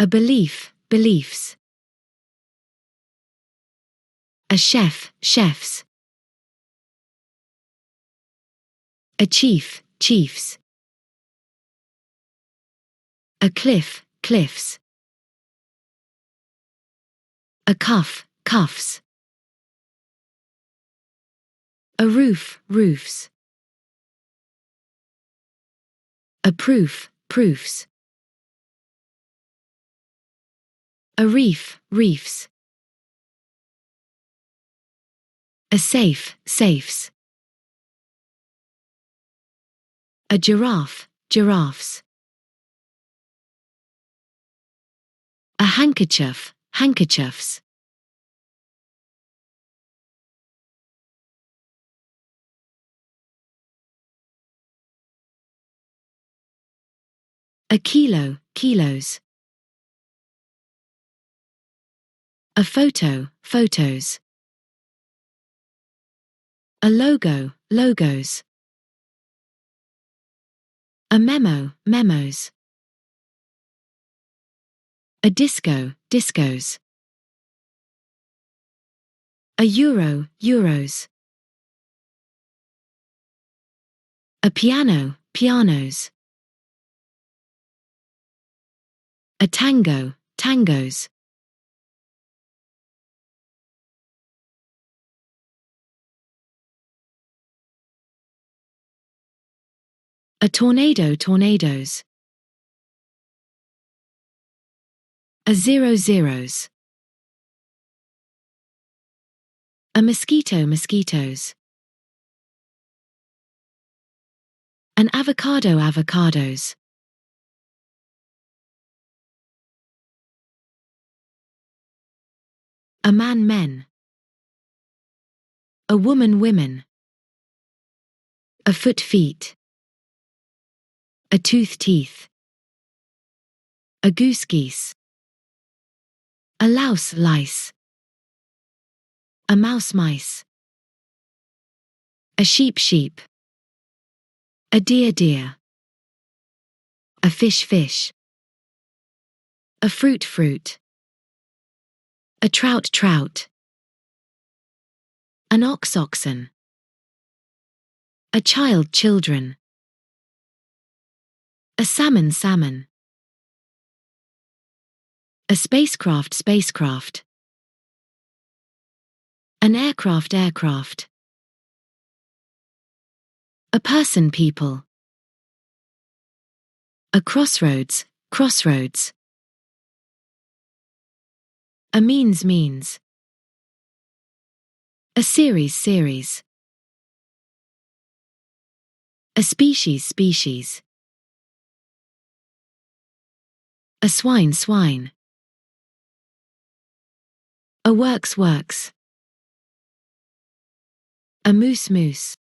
A belief, beliefs. A chef, chefs. A chief, chiefs. A cliff, cliffs. A cuff, cuffs. A roof, roofs. A proof, proofs. A reef, reefs. A safe, safes. A giraffe, giraffes. A handkerchief, handkerchiefs. A kilo, kilos. A photo, photos. A logo, logos. A memo, memos. A disco, discos. A euro, euros. A piano, pianos. A tango, tangos. A tornado, tornadoes. A zero, zeros. A mosquito, mosquitoes. An avocado, avocados. A man, men. A woman, women. A foot, feet. A tooth, teeth. A goose, geese. A louse, lice. A mouse, mice. A sheep, sheep. A deer, deer. A fish, fish. A fruit, fruit. A trout, trout. An ox, oxen. A child, children. A salmon, salmon. A spacecraft, spacecraft. An aircraft, aircraft. A person, people. A crossroads, crossroads. A means, means. A series, series. A species, species. A swine, swine. A works, works. A moose, moose.